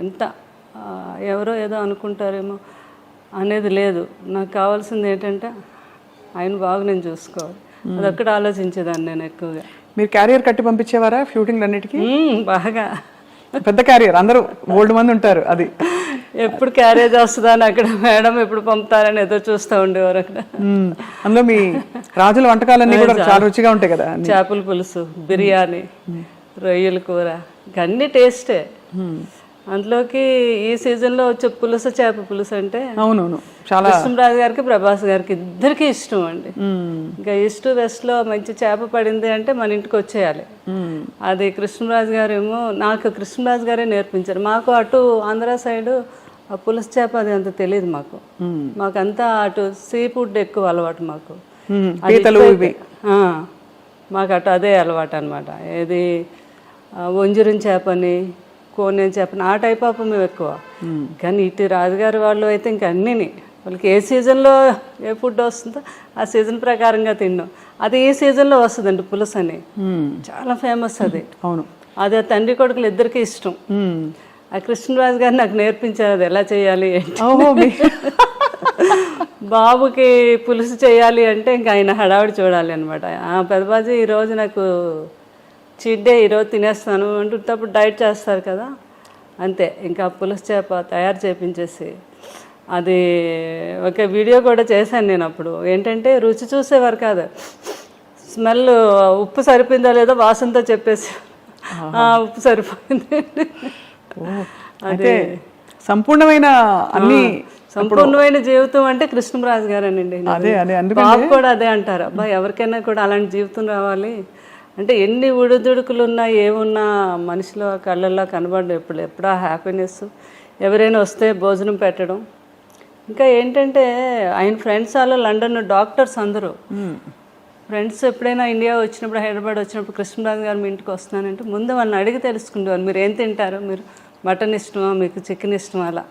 ఎంత ఎవరో ఏదో అనుకుంటారేమో అనేది లేదు. నాకు కావాల్సింది ఏంటంటే ఆయన బాగా నేను చూసుకోవాలి, అదొక్కటి ఆలోచించేదాన్ని నేను ఎక్కువగా. మీరు క్యారియర్ కట్టి పంపించేవారా షూటింగ్ అన్నిటికీ? బాగా పెద్ద క్యారియర్, అందరూ ఓల్డ్ మంది ఉంటారు. అది ఎప్పుడు క్యారేజ్ వస్తుందా అని అక్కడ మేడం ఎప్పుడు పంపుతారని ఏదో చూస్తూ ఉండేవారు అక్కడ. అందులో మీ రాజుల వంటకాలన్నీ కూడా చాలా రుచిగా ఉంటాయి కదా. చేపల పులుసు, బిర్యానీ, రొయ్యల కూర, అన్ని టేస్టే. అందులోకి ఈ సీజన్లో వచ్చే పులుసు, చేప పులుసు అంటే అవునవును చాలా కృష్ణరాజు గారికి, ప్రభాస్ గారికి ఇద్దరికి ఇష్టం అండి. ఇంకా ఈస్ట్ వెస్ట్లో మంచి చేప పడింది అంటే మన ఇంటికి వచ్చేయాలి. అది కృష్ణరాజు గారు ఏమో, నాకు కృష్ణరాజు గారే నేర్పించారు. మాకు అటు ఆంధ్ర సైడు ఆ పులుసు చేప అది అంత తెలియదు మాకు. మాకంతా అటు సీ ఫుడ్ ఎక్కువ అలవాటు మాకు. మాకు అటు అదే అలవాటు అనమాట. ఏది వంజరం చేపని, కోనేం చేపని, ఆ టైప్ ఆఫ్ మేము ఎక్కువ. కానీ ఇటు రాజుగారి వాళ్ళు అయితే ఇంక అన్నీ వాళ్ళకి ఏ సీజన్లో ఏ ఫుడ్ వస్తుందో ఆ సీజన్ ప్రకారంగా తిన్నాం. అది ఈ సీజన్లో వస్తుందండి పులుసు అని, చాలా ఫేమస్ అది. అవును, అది ఆ తండ్రి కొడుకులు ఇద్దరికి ఇష్టం. ఆ కృష్ణరాజు గారు నాకు నేర్పించారు అది ఎలా చేయాలి ఏంటి. బాబుకి పులుసు చేయాలి అంటే ఇంకా ఆయన హడావిడి చూడాలి అనమాట. పెద్దబాజీ ఈరోజు నాకు చీట్ డే, ఈరోజు తినేస్తాను అంటున్నప్పుడు డైట్ చేస్తారు కదా, అంతే. ఇంకా పులుసు చేప తయారు చేపించేసి అది ఒక వీడియో కూడా చేశాను నేను. అప్పుడు ఏంటంటే రుచి చూసేవారు కాదు, స్మెల్ ఉప్పు సరిపోయిందా లేదో వాసనతో చెప్పేసి ఉప్పు సరిపోయింది. అదే సంపూర్ణమైన అన్ని సంపూర్ణమైన జీవితం అంటే కృష్ణరాజు గారేనండి. బాబు కూడా అదే అంటారు, అబ్బా ఎవరికైనా కూడా అలాంటి జీవితం రావాలి అంటే ఎన్ని ఉడుదుడుకులు ఉన్నా ఏమున్నా మనిషిలో కళ్ళల్లో కనబడడం ఎప్పుడా హ్యాపీనెస్. ఎవరైనా వస్తే భోజనం పెట్టడం. ఇంకా ఏంటంటే ఆయన ఫ్రెండ్స్ వాళ్ళు లండన్ డాక్టర్స్ అందరూ ఫ్రెండ్స్ ఎప్పుడైనా ఇండియా వచ్చినప్పుడు, హైదరాబాద్ వచ్చినప్పుడు కృష్ణరాజు గారు మీ ఇంటికి వస్తున్నానంటే ముందు వాళ్ళని అడిగి తెలుసుకుంటేవాళ్ళు, మీరు ఏం తింటారు, మీరు మటన్ ఇష్టమా, మీకు చికెన్ ఇష్టమా, అలా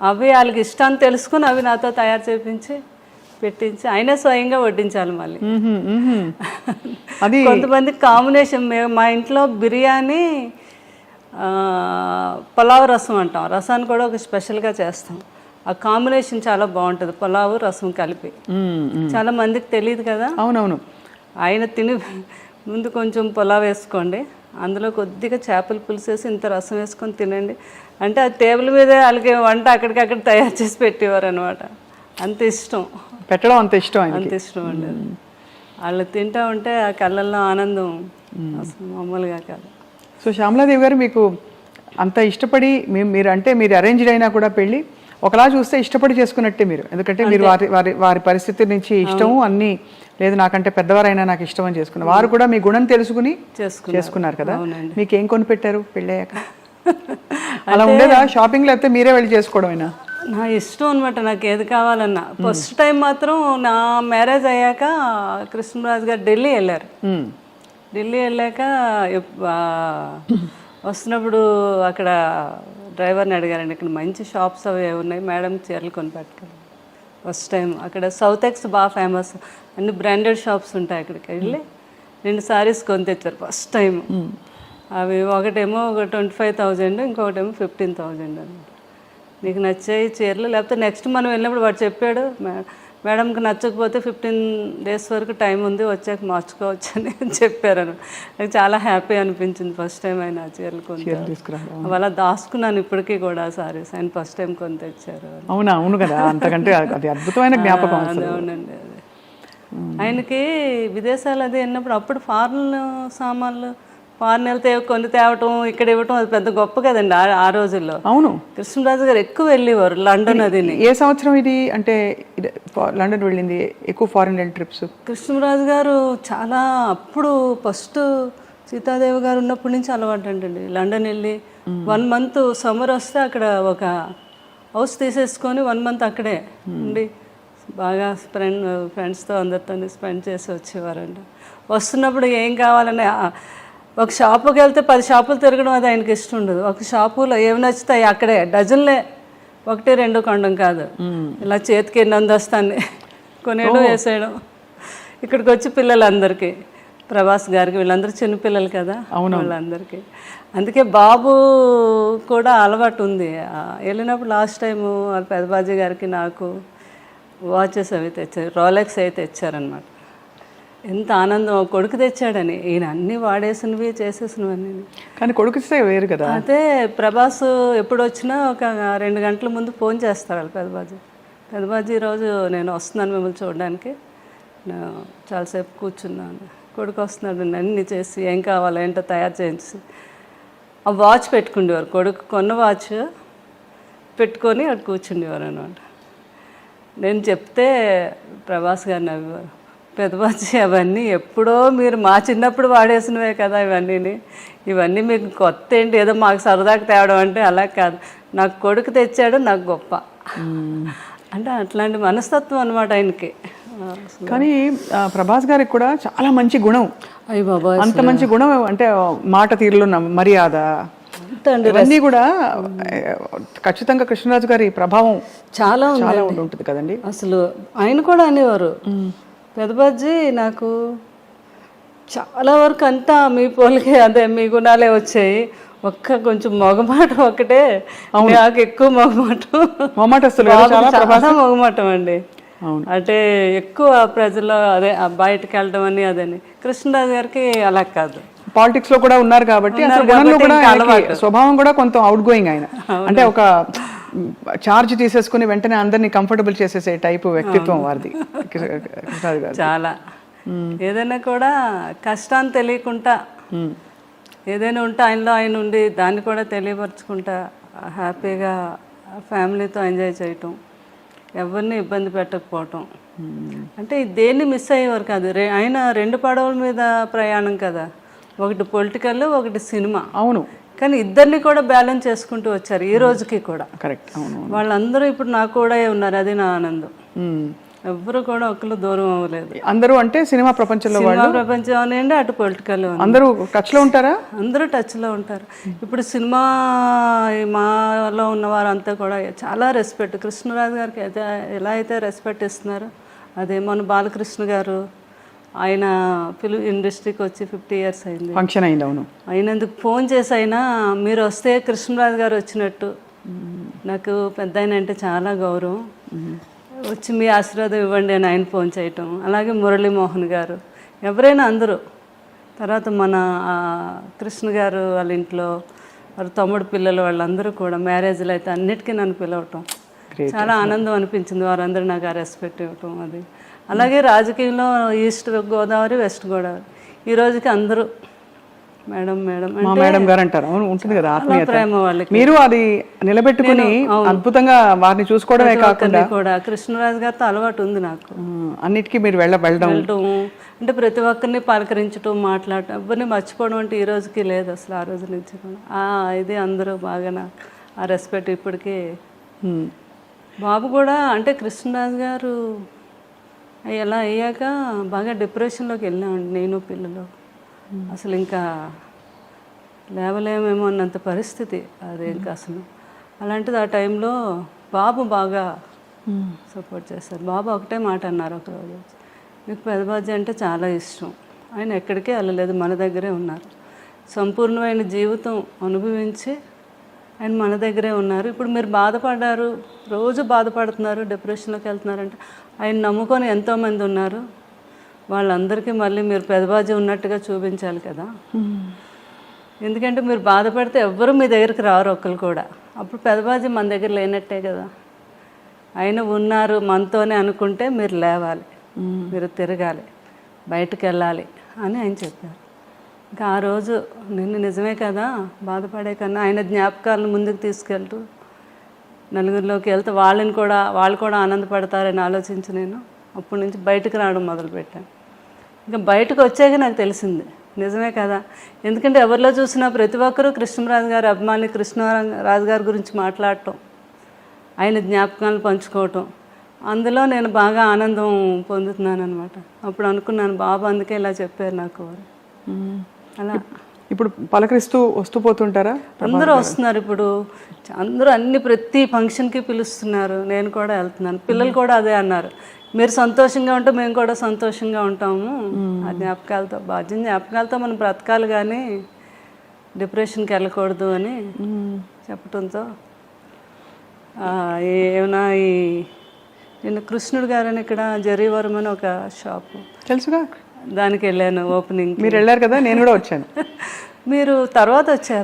అవి వాళ్ళకి ఇష్టాన్ని తెలుసుకుని అవి నాతో తయారు చేయించి పెట్టించి ఆయనే స్వయంగా వడ్డించాలి. మళ్ళీ కొంతమంది కాంబినేషన్, మా ఇంట్లో బిర్యానీ, పులావ్ రసం అంటాం, రసాన్ని కూడా ఒక స్పెషల్గా చేస్తాం. ఆ కాంబినేషన్ చాలా బాగుంటుంది, పులావు రసం కలిపి. చాలా మందికి తెలియదు కదా. అవునవును. ఆయన తిని ముందు కొంచెం పులావ్ వేసుకోండి, అందులో కొద్దిగా చేపల పులుసు వేసి ఇంత రసం వేసుకొని తినండి అంటే ఆ టేబుల్ మీదే వాళ్ళకి వంట అక్కడికక్కడ తయారు చేసి పెట్టేవారు అనమాట. అంత ఇష్టం పెట్టడం, అంత ఇష్టం, అంత ఇష్టం అండి. వాళ్ళు తింటూ ఉంటే ఆ కళ్ళల్లో ఆనందం అసలు మామూలుగా కాదు. సో శ్యామలాదేవి గారు, మీకు అంత ఇష్టపడి మీరు అంటే మీరు అరేంజ్డ్ అయినా కూడా పెళ్ళి ఒకలా చూస్తే ఇష్టపడి చేసుకున్నట్టే మీరు, ఎందుకంటే మీరు వారి పరిస్థితి నుంచి ఇష్టము అన్నీ లేదు, నాకంటే పెద్దవారైనా నాకు ఇష్టం అని చేసుకున్నారు. వారు కూడా మీ గుణం తెలుసుకుని చేసుకున్నారు కదా. మీకు ఏం కొని పెట్టారు పెళ్ళయ్యాక? అలా ఉండేదా షాపింగ్, లేకపోతే మీరే వెళ్ళి చేసుకోవడమేనా? నా ఇష్టం అనమాట, నాకు ఏది కావాలన్నా. ఫస్ట్ టైం మాత్రం నా మ్యారేజ్ అయ్యాక కృష్ణరాజు గారు ఢిల్లీ వెళ్ళారు. ఢిల్లీ వెళ్ళాక వస్తున్నప్పుడు అక్కడ డ్రైవర్ని అడిగారండి, ఇక్కడ మంచి షాప్స్ అవి ఉన్నాయి మేడం, చీరలు కొని పెట్టుకోవాలి. ఫస్ట్ టైం అక్కడ సౌత్ ఎక్స్ బాగా ఫేమస్, అన్ని బ్రాండెడ్ షాప్స్ ఉంటాయి. అక్కడికి వెళ్ళి 2 సారీస్ కొని తెచ్చారు ఫస్ట్ టైం. అవి ఒకటేమో 25,000, ఇంకొకటేమో 15,000 అనమాట. నీకు నచ్చాయి చీరలు, లేకపోతే నెక్స్ట్ మనం వెళ్ళినప్పుడు వాడు చెప్పాడు, మేడంకి నచ్చకపోతే 15 days వరకు టైం ఉంది, వచ్చాక మార్చుకోవచ్చు అని చెప్పారు. నాకు చాలా హ్యాపీ అనిపించింది ఫస్ట్ టైం ఆయన చీరలు కొని తీసుకురావడం. అలా దాచుకున్నాను ఇప్పటికీ కూడా సారీస్, ఆయన ఫస్ట్ టైం కొని తెచ్చారు. అవునా? అవును కదా, అంతకంటే అది అద్భుతమైన జ్ఞాపకం. అవునండి. అది ఆయనకి విదేశాలు అది వెళ్ళినప్పుడు అప్పుడు ఫారెన్ సామాన్లు, ఫారెన్ వెళ్తే కొన్ని తేవటం, ఇక్కడ ఇవ్వటం, అది పెద్ద గొప్ప కదండి ఆ రోజుల్లో. అవును, కృష్ణరాజు గారు ఎక్కువ వెళ్ళేవారు లండన్. అది ఏ సంవత్సరం ఇది అంటే లండన్ వెళ్ళింది ఎక్కువ ఫారెన్ ట్రిప్స్? కృష్ణరాజు గారు చాలా అప్పుడు ఫస్ట్ సీతాదేవి గారు ఉన్నప్పటి నుంచి అలవాటు అంటండి. లండన్ వెళ్ళి 1 month సమ్మర్ వస్తే అక్కడ ఒక హౌస్ తీసేసుకొని 1 month అక్కడే ఉండి బాగా ఫ్రెండ్స్తో అందరితో స్పెండ్ చేసి వచ్చేవారంట. వస్తున్నప్పుడు ఏం కావాలని ఒక షాపుకి వెళ్తే 10 షాపులు తిరగడం అది ఆయనకి ఇష్టం ఉండదు. ఒక షాపులో ఏమి నచ్చుతాయి అక్కడే డజన్లే, 1-2 కొనడం కాదు, ఇలా చేతికి ఎన్ని అందొస్తాన్ని కొనేయడం వేసేయడం. ఇక్కడికి వచ్చి పిల్లలందరికీ ప్రభాస్ గారికి వీళ్ళందరూ చిన్నపిల్లలు కదా వాళ్ళందరికీ. అందుకే బాబు కూడా అలవాటు ఉంది. వెళ్ళినప్పుడు లాస్ట్ టైము వాళ్ళ పెదబాజీ గారికి నాకు వాచెస్ అవి తెచ్చారు, రోలెక్స్ అయితే తెచ్చారనమాట. ఎంత ఆనందం, కొడుకు తెచ్చాడని. ఈయన అన్నీ వాడేసినవి చేసేసినవన్నీ. కానీ కొడుకు ఇస్తే వేరు కదా. అదే ప్రభాస్ ఎప్పుడు వచ్చినా ఒక 2 గంటల ముందు ఫోన్ చేస్తారు వాళ్ళు పెదబాజీ ఈరోజు నేను వస్తున్నాను మిమ్మల్ని చూడడానికి, చాలాసేపు కూర్చున్నాను, కొడుకు వస్తున్నాడు, అన్నీ చేసి ఏం కావాలో ఏంటో తయారు చేయించి ఆ వాచ్ పెట్టుకుండేవారు. కొడుకు కొన్న వాచ్ పెట్టుకొని అక్కడ కూర్చుండేవారు అనమాట. నేను చెప్తే ప్రభాస్ గారు నవ్వేవారు, పెదబాజీ అవన్నీ ఎప్పుడో మీరు మా చిన్నప్పుడు వాడేసినవే కదా ఇవన్నీ మీకు కొత్త ఏంటి, ఏదో మాకు సరదాగా తేవడం అంటే అలా కాదు, నాకు కొడుకు తెచ్చాడు నాకు గొప్ప అంటే అట్లాంటి మనస్తత్వం అనమాట ఆయనకి. కానీ ప్రభాస్ గారికి కూడా చాలా మంచి గుణం. అయ్య బాబా, అంత మంచి గుణం అంటే మాట తీరులో మర్యాద అన్నీ కూడా ఖచ్చితంగా కృష్ణరాజు గారి ప్రభావం చాలా ఉంటుంది కదండి. అసలు ఆయన కూడా అనేవారు, పెదబాజీ నాకు చాలా వరకు అంతా మీ పోలికే, అదే మీ గుణాలే వచ్చాయి, కొంచెం మొగమాటం ఒకటే నాకు ఎక్కువ మొగమాటం అండి. అంటే ఎక్కువ ప్రజల్లో అదే బయటకు వెళ్ళడం అని అదని. కృష్ణరాజు గారికి అలా కాదు, పాలిటిక్స్ లో కూడా ఉన్నారు కాబట్టి స్వభావం కూడా కొంత అవుట్ గోయింగ్ ఆయన. అంటే ఒక చార్జ్ తీసేసుకుని వెంటనే అందరినీ కంఫర్టబుల్ చేసేసే టైపు వ్యక్తిత్వం వారిది కృష్ణరాజు గారు. చాలా ఏదైనా కూడా కష్టాన్ని తెలియకుండా ఏదైనా ఉంటే ఆయనలో ఆయన ఉండి దాన్ని కూడా తెలియపరచుకుంటా హ్యాపీగా ఫ్యామిలీతో ఎంజాయ్ చేయటం, ఎవరిని ఇబ్బంది పెట్టకపోవటం. అంటే దేన్ని మిస్ అయ్యేవారు కాదు. ఆయన 2 పడవల మీద ప్రయాణం కదా, ఒకటి పొలిటికల్ ఒకటి సినిమా. అవును, కానీ ఇద్దరిని కూడా బ్యాలెన్స్ చేసుకుంటూ వచ్చారు ఈ రోజుకి కూడా. కరెక్ట్. అవును, వాళ్ళందరూ ఇప్పుడు నాకు కూడా ఉన్నారు, అది నా ఆనందం. ఎవ్వరు కూడా ఒకరు దూరం అవ్వలేదు. అందరూ అంటే సినిమా ప్రపంచంలో ప్రపంచం అనండి, అటు పొలిటికల్ అందరూ టచ్ లో ఉంటారా? అందరూ టచ్ లో ఉంటారు. ఇప్పుడు సినిమా మాలో ఉన్నవారు అంతా కూడా చాలా రెస్పెక్ట్. కృష్ణరాజు గారికి అయితే ఎలా అయితే రెస్పెక్ట్ ఇస్తున్నారు, అదే మన బాలకృష్ణ గారు, ఆయన ఫిల్మ్ ఇండస్ట్రీకి వచ్చి 50 years అయింది, ఫంక్షన్ అయింది. అవును, అయినందుకు ఫోన్ చేసి అయినా మీరు వస్తే కృష్ణరాజు గారు వచ్చినట్టు, నాకు పెద్ద ఆయన అంటే చాలా గౌరవం, వచ్చి మీ ఆశీర్వాదం ఇవ్వండి అని ఆయన ఫోన్ చేయటం. అలాగే మురళీమోహన్ గారు, ఎవరైనా అందరూ. తర్వాత మన కృష్ణ గారు వాళ్ళ ఇంట్లో వాళ్ళ తమ్ముడు పిల్లలు వాళ్ళందరూ కూడా మ్యారేజ్లు అయితే అన్నిటికీ నన్ను పిలవటం చాలా ఆనందం అనిపించింది. వారందరూ నాకు ఆ రెస్పెక్ట్ ఇవ్వటం అది. అలాగే రాజకీయంలో ఈస్ట్ గోదావరి వెస్ట్ గోదావరి ఈ రోజుకి అందరూ మేడం మేడం మేడం గారు అంటారు. అవును, ఉంటుంది కదా ఆత్మీయత, ప్రేమ వాళ్ళకి. మీరు అది నిలబెట్టుకుని అద్భుతంగా వారిని చూసుకోవడమే కాకుండా కూడా కృష్ణరాజు గారితో అలవాటు ఉంది నాకు. అన్నిటికీ మీరు వెళ్ళడం అంటే ప్రతి ఒక్కరిని పలకరించడం, మాట్లాడటం, ఎవరిని మర్చిపోవడం అంటే ఈ రోజుకి లేదు అసలు. ఆ రోజు నుంచి కూడా ఇది అందరూ బాగా ఆ రెస్పెక్ట్ ఇప్పటికీ. బాబు కూడా అంటే కృష్ణరాజు గారు ఎలా అయ్యాక బాగా డిప్రెషన్లోకి వెళ్ళామండి నేను పిల్లలు. అసలు ఇంకా లేవలేమేమో అన్నంత పరిస్థితి అది. ఇంకా అసలు అలాంటిది ఆ టైంలో బాబు బాగా సపోర్ట్ చేశారు. బాబు ఒకటే మాట అన్నారు ఒకరోజు, మీకు పెదబాజీ అంటే చాలా ఇష్టం, ఆయన ఎక్కడికే వెళ్ళలేదు, మన దగ్గరే ఉన్నారు, సంపూర్ణమైన జీవితం అనుభవించి ఆయన మన దగ్గరే ఉన్నారు. ఇప్పుడు మీరు బాధపడ్డారు, రోజు బాధపడుతున్నారు, డిప్రెషన్లోకి వెళ్తున్నారంటే ఆయన నమ్ముకొని ఎంతోమంది ఉన్నారు, వాళ్ళందరికీ మళ్ళీ మీరు పెదబాజీ ఉన్నట్టుగా చూపించాలి కదా. ఎందుకంటే మీరు బాధపడితే ఎవ్వరూ మీ దగ్గరికి రారు ఒక్కరు కూడా. అప్పుడు పెదబాజీ మన దగ్గర లేనట్టే కదా. ఆయన ఉన్నారు మనతోనే అనుకుంటే మీరు లేవాలి, మీరు తిరగాలి, బయటకు వెళ్ళాలి అని ఆయన చెప్పారు. ఇంకా ఆ రోజు నిజమే కదా, బాధపడే కన్నా ఆయన జ్ఞాపకాలను ముందుకు తీసుకెళ్తూ నలుగురిలోకి వెళ్తే వాళ్ళు కూడా ఆనందపడతారని ఆలోచించి నేను అప్పటి నుంచి బయటకు రావడం మొదలుపెట్టాను. ఇంకా బయటకు వచ్చాక నాకు తెలిసింది నిజమే కదా. ఎందుకంటే ఎవరిలో చూసినా ప్రతి ఒక్కరూ కృష్ణరాజు గారి అభిమాని, కృష్ణరాజు గారి గురించి మాట్లాడటం, ఆయన జ్ఞాపకాలను పంచుకోవటం, అందులో నేను బాగా ఆనందం పొందుతున్నాను అనమాట. అప్పుడు అనుకున్నాను బాబు అందుకే ఇలా చెప్పారు నాకు. అలా ఇప్పుడు పలకరిస్తూ వస్తూ పోతుంటారా? అందరూ వస్తున్నారు ఇప్పుడు, అందరూ ప్రతి ఫంక్షన్కి పిలుస్తున్నారు, నేను కూడా వెళ్తున్నాను. పిల్లలు కూడా అదే అన్నారు, మీరు సంతోషంగా ఉంటే మేము కూడా సంతోషంగా ఉంటాము. ఆ జ్ఞాపకాలతో జ్ఞాపకాలతో మనం బ్రతకాలి కానీ డిప్రెషన్కి వెళ్ళకూడదు అని చెప్పడంతో ఏమైనా నిన్న కృష్ణుడు గారని ఇక్కడ జరీవరం అని ఒక షాపు తెలుసుగా, దానికి వెళ్ళాను ఓపెనింగ్. మీరు వెళ్ళారు కదా, నేను కూడా వచ్చాను. మీరు తర్వాత వచ్చారు.